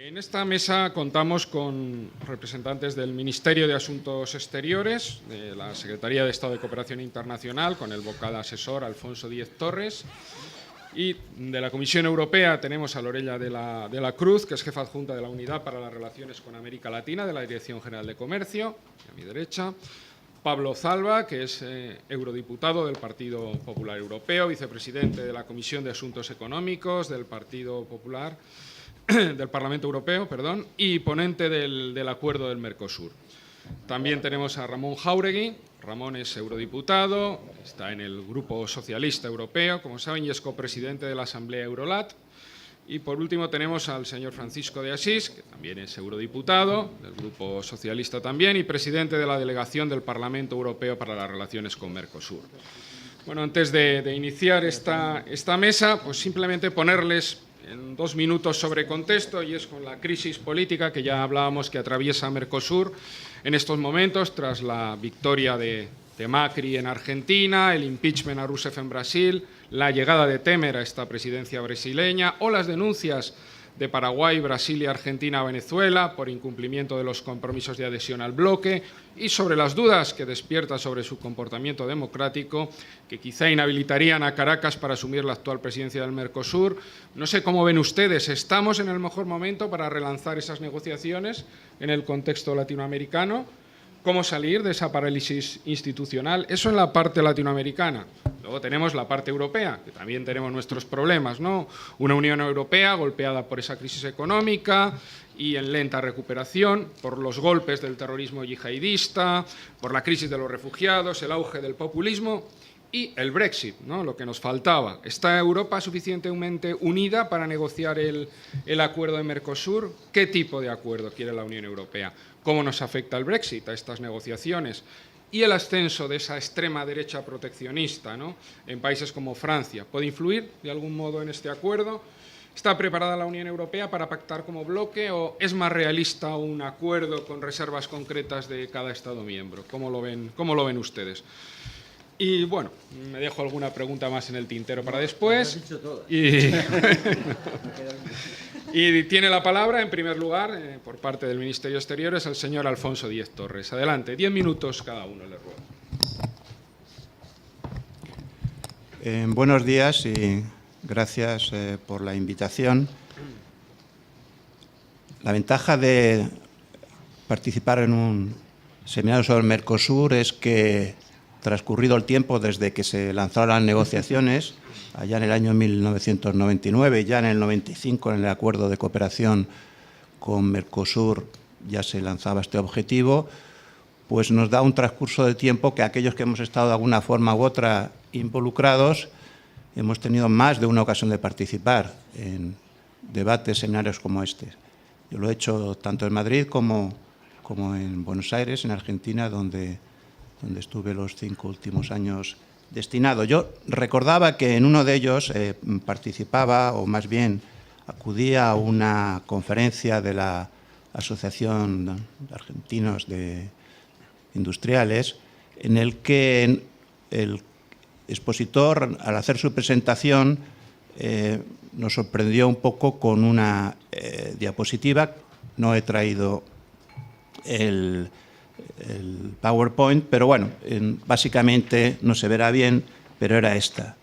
En esta mesa contamos con representantes del Ministerio de Asuntos Exteriores, de la Secretaría de Estado de Cooperación Internacional, con el vocal asesor Alfonso Díez Torres, y de la Comisión Europea tenemos a Lorella de la Cruz, que es jefa adjunta de la Unidad para las Relaciones con América Latina, de la Dirección General de Comercio, a mi derecha. Pablo Zalba, que es eurodiputado del Partido Popular Europeo, vicepresidente de la Comisión de Asuntos Económicos del Partido Popular, del Parlamento Europeo, perdón, y ponente del Acuerdo del Mercosur. También tenemos a Ramón Jáuregui. Ramón es eurodiputado, está en el Grupo Socialista Europeo, como saben, y es copresidente de la Asamblea Eurolat. Y por último tenemos al señor Francisco de Asís, que también es eurodiputado, del Grupo Socialista también, y presidente de la Delegación del Parlamento Europeo para las Relaciones con Mercosur. Bueno, antes de iniciar esta mesa, pues simplemente ponerles en 2 minutos sobre contexto, y es con la crisis política que ya hablábamos que atraviesa Mercosur en estos momentos, tras la victoria de Macri en Argentina, el impeachment a Rousseff en Brasil, la llegada de Temer a esta presidencia brasileña o las denuncias de Paraguay, Brasil y Argentina a Venezuela por incumplimiento de los compromisos de adhesión al bloque, y sobre las dudas que despierta sobre su comportamiento democrático, que quizá inhabilitarían a Caracas para asumir la actual presidencia del Mercosur. No sé cómo ven ustedes, ¿estamos en el mejor momento para relanzar esas negociaciones en el contexto latinoamericano? ¿Cómo salir de esa parálisis institucional? Eso en la parte latinoamericana. Luego tenemos la parte europea, que también tenemos nuestros problemas, ¿no? Una Unión Europea golpeada por esa crisis económica y en lenta recuperación, por los golpes del terrorismo yihadista, por la crisis de los refugiados, el auge del populismo y el Brexit, ¿no? Lo que nos faltaba. ¿Está Europa suficientemente unida para negociar el acuerdo de Mercosur? ¿Qué tipo de acuerdo quiere la Unión Europea? ¿Cómo nos afecta el Brexit a estas negociaciones? Y el ascenso de esa extrema derecha proteccionista, ¿no?, en países como Francia, ¿puede influir de algún modo en este acuerdo? ¿Está preparada la Unión Europea para pactar como bloque o es más realista un acuerdo con reservas concretas de cada Estado miembro? ¿Cómo lo ven ustedes? Y bueno, me dejo alguna pregunta más en el tintero para después. Y tiene la palabra, en primer lugar, por parte del Ministerio de Exteriores, el señor Alfonso Díez Torres. Adelante, 10 minutos cada uno, le ruego. Buenos días y gracias por la invitación. La ventaja de participar en un seminario sobre el Mercosur es que, transcurrido el tiempo desde que se lanzaron las negociaciones, allá en el año 1999, ya en el 95, en el acuerdo de cooperación con Mercosur, ya se lanzaba este objetivo, pues nos da un transcurso de tiempo que aquellos que hemos estado de alguna forma u otra involucrados hemos tenido más de una ocasión de participar en debates, seminarios como este. Yo lo he hecho tanto en Madrid como en Buenos Aires, en Argentina, donde estuve los 5 últimos años destinado. Yo recordaba que en uno de ellos participaba, o más bien acudía a una conferencia de la Asociación de Argentinos de Industriales, en el que el expositor, al hacer su presentación, nos sorprendió un poco con una diapositiva. No he traído el PowerPoint, pero bueno, básicamente no se verá bien, pero era esta.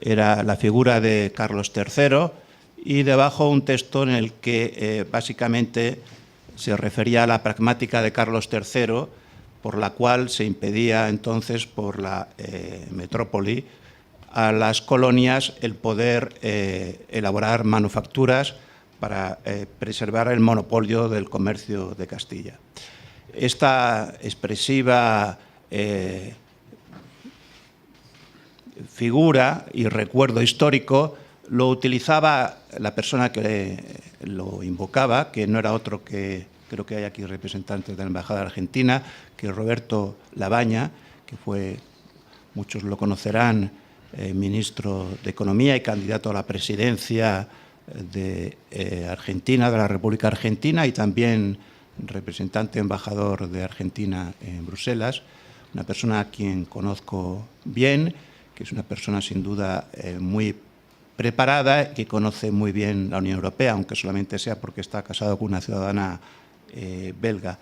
Era la figura de Carlos III y debajo un texto en el que básicamente se refería a la pragmática de Carlos III, por la cual se impedía entonces por la metrópoli a las colonias el poder elaborar manufacturas para preservar el monopolio del comercio de Castilla. Esta expresiva figura y recuerdo histórico lo utilizaba la persona que lo invocaba, que no era otro que, creo que hay aquí representantes de la Embajada de Argentina, que es Roberto Labaña, que fue, muchos lo conocerán, ministro de Economía y candidato a la presidencia de Argentina, de la República Argentina, y también representante embajador de Argentina en Bruselas, una persona a quien conozco bien, que es una persona sin duda muy preparada y que conoce muy bien la Unión Europea, aunque solamente sea porque está casado con una ciudadana belga.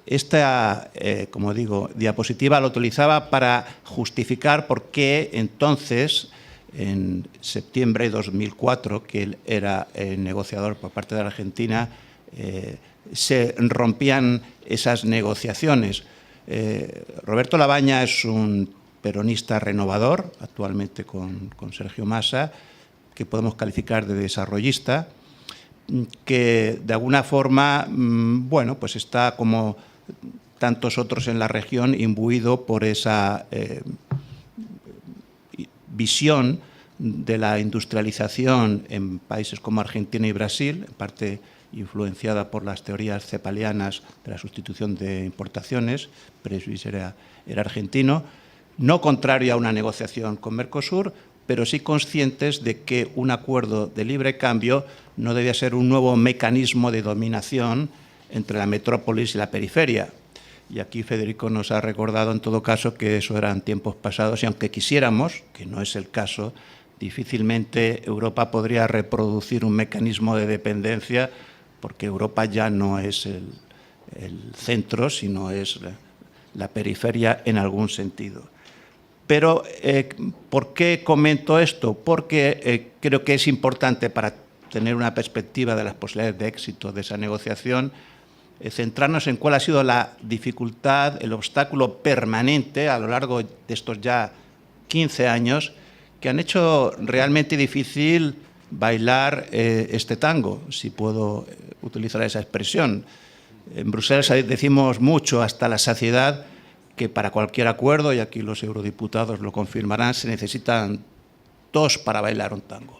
Esta, como digo, diapositiva la utilizaba para justificar por qué entonces, en septiembre de 2004, que él era el negociador por parte de la Argentina, se rompían esas negociaciones. Roberto Labaña es un peronista renovador, actualmente con Sergio Massa, que podemos calificar de desarrollista, que de alguna forma, bueno, pues está como tantos otros en la región imbuido por esa visión de la industrialización en países como Argentina y Brasil, en parte influenciada por las teorías cepalianas de la sustitución de importaciones. Presbys era argentino, no contrario a una negociación con Mercosur, pero sí conscientes de que un acuerdo de libre cambio no debía ser un nuevo mecanismo de dominación entre la metrópolis y la periferia. Y aquí Federico nos ha recordado, en todo caso, que eso eran tiempos pasados y aunque quisiéramos, que no es el caso, difícilmente Europa podría reproducir un mecanismo de dependencia porque Europa ya no es el centro, sino es la periferia en algún sentido. Pero, ¿por qué comento esto? Porque creo que es importante para tener una perspectiva de las posibilidades de éxito de esa negociación, centrarnos en cuál ha sido la dificultad, el obstáculo permanente a lo largo de estos ya 15 años que han hecho realmente difícil bailar este tango, si puedo utilizar esa expresión. En Bruselas decimos mucho, hasta la saciedad, que para cualquier acuerdo, y aquí los eurodiputados lo confirmarán, se necesitan dos para bailar un tango.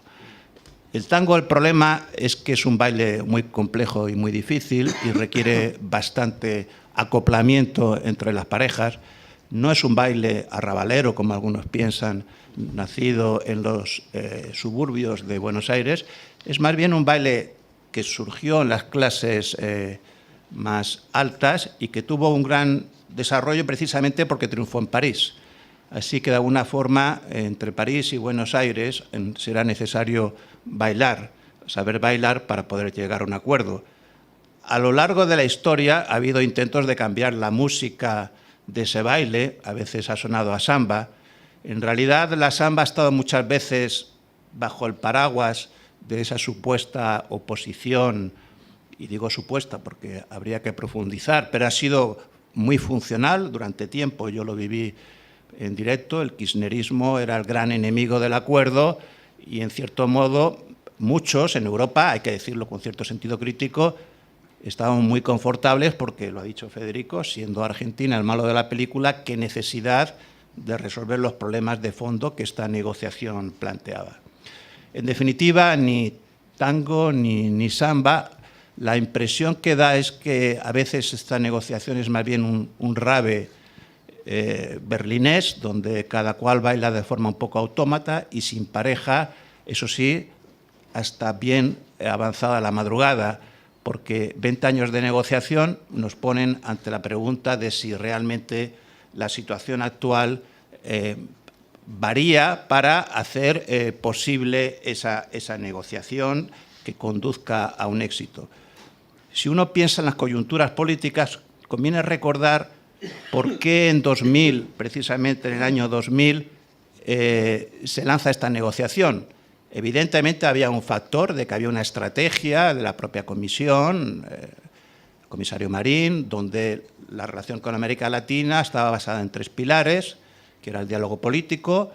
El tango, el problema es que es un baile muy complejo y muy difícil y requiere bastante acoplamiento entre las parejas. No es un baile arrabalero, como algunos piensan, nacido en los suburbios de Buenos Aires. Es más bien un baile que surgió en las clases más altas y que tuvo un gran desarrollo precisamente porque triunfó en París. Así que de alguna forma, entre París y Buenos Aires será necesario bailar, saber bailar para poder llegar a un acuerdo. A lo largo de la historia ha habido intentos de cambiar la música de ese baile, a veces ha sonado a samba. En realidad la samba ha estado muchas veces bajo el paraguas de esa supuesta oposición, y digo supuesta porque habría que profundizar, pero ha sido muy funcional durante tiempo, yo lo viví en directo. El kirchnerismo era el gran enemigo del acuerdo y, en cierto modo, muchos en Europa, hay que decirlo con cierto sentido crítico, estaban muy confortables porque, lo ha dicho Federico, siendo Argentina el malo de la película, qué necesidad de resolver los problemas de fondo que esta negociación planteaba. En definitiva, ni tango ni samba, la impresión que da es que a veces esta negociación es más bien un rave berlinés, donde cada cual baila de forma un poco autómata y sin pareja, eso sí, hasta bien avanzada la madrugada, porque 20 años de negociación nos ponen ante la pregunta de si realmente la situación actual varía para hacer posible esa negociación que conduzca a un éxito. Si uno piensa en las coyunturas políticas, conviene recordar por qué en 2000, precisamente en el año 2000, se lanza esta negociación. Evidentemente había un factor de que había una estrategia de la propia Comisión, el comisario Marín, donde la relación con América Latina estaba basada en 3 pilares, que era el diálogo político,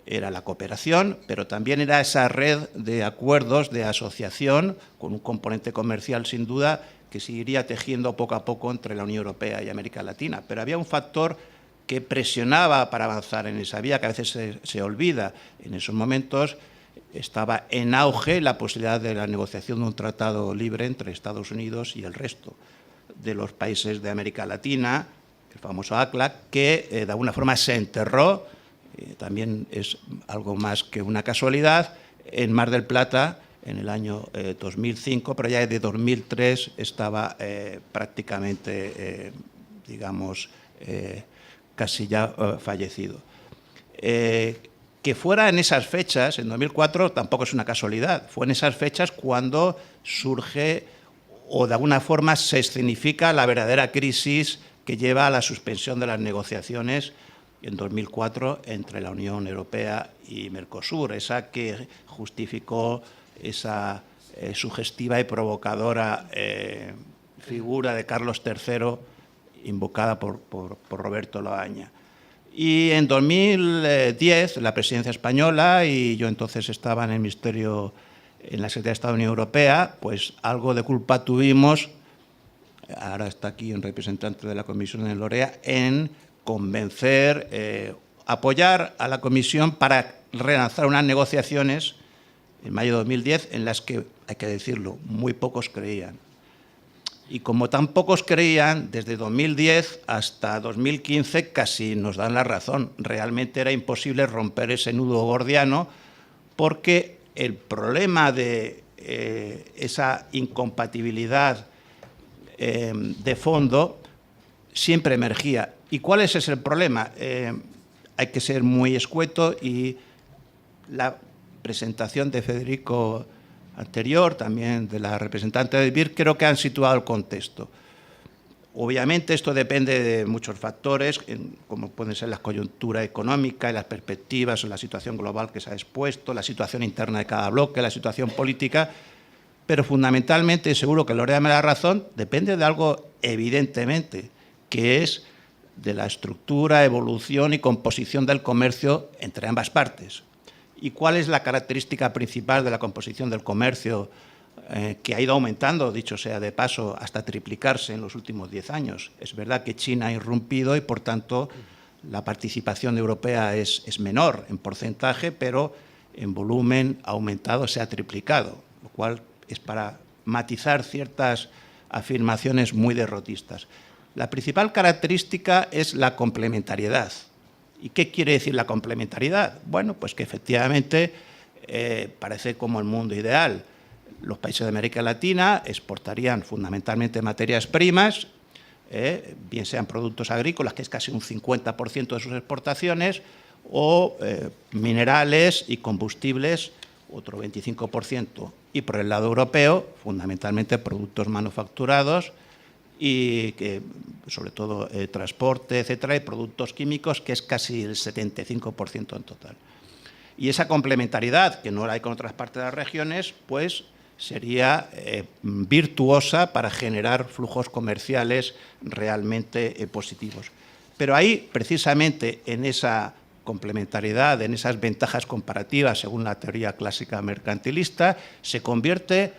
era la cooperación, pero también era esa red de acuerdos de asociación con un componente comercial, sin duda, que se iría tejiendo poco a poco entre la Unión Europea y América Latina. Pero había un factor que presionaba para avanzar en esa vía, que a veces se olvida. En esos momentos estaba en auge la posibilidad de la negociación de un tratado libre entre Estados Unidos y el resto de los países de América Latina, el famoso ACLAC, que de alguna forma se enterró, también es algo más que una casualidad, en Mar del Plata en el año 2005, pero ya desde 2003 estaba prácticamente, digamos, casi ya fallecido. Que fuera en esas fechas, en 2004, tampoco es una casualidad. Fue en esas fechas cuando surge o de alguna forma se escenifica la verdadera crisis que lleva a la suspensión de las negociaciones en 2004 entre la Unión Europea y Mercosur, esa que justificó esa sugestiva y provocadora figura de Carlos III invocada por Roberto Loaña. Y en 2010, la presidencia española, y yo entonces estaba en el Ministerio, en la Secretaría de Estado de la Unión Europea, pues algo de culpa tuvimos, ahora está aquí un representante de la Comisión de Lorea, en convencer, apoyar a la Comisión para relanzar unas negociaciones en mayo de 2010 en las que, hay que decirlo, muy pocos creían. Y como tan pocos creían, desde 2010 hasta 2015 casi nos dan la razón. Realmente era imposible romper ese nudo gordiano porque el problema de esa incompatibilidad de fondo siempre emergía. ¿Y cuál es ese problema? Hay que ser muy escueto y la presentación de Federico anterior, también de la representante de BIR, creo que han situado el contexto. Obviamente esto depende de muchos factores, como pueden ser la coyuntura económica y las perspectivas, la situación global que se ha expuesto, la situación interna de cada bloque, la situación política, pero fundamentalmente, seguro que Lorea me da razón, depende de algo evidentemente, que es de la estructura, evolución y composición del comercio entre ambas partes. ¿Y cuál es la característica principal de la composición del comercio que ha ido aumentando, dicho sea de paso, hasta triplicarse en los últimos 10 años? Es verdad que China ha irrumpido y, por tanto, la participación europea es menor en porcentaje, pero en volumen ha aumentado, se ha triplicado, lo cual es para matizar ciertas afirmaciones muy derrotistas. La principal característica es la complementariedad. ¿Y qué quiere decir la complementariedad? Bueno, pues que efectivamente parece como el mundo ideal. Los países de América Latina exportarían fundamentalmente materias primas, bien sean productos agrícolas, que es casi un 50% de sus exportaciones, o minerales y combustibles, otro 25%. Y por el lado europeo, fundamentalmente productos manufacturados, y que, sobre todo transporte, etcétera, y productos químicos, que es casi el 75% en total. Y esa complementariedad, que no la hay con otras partes de las regiones, pues sería virtuosa para generar flujos comerciales realmente positivos. Pero ahí, precisamente, en esa complementariedad, en esas ventajas comparativas, según la teoría clásica mercantilista, se convierte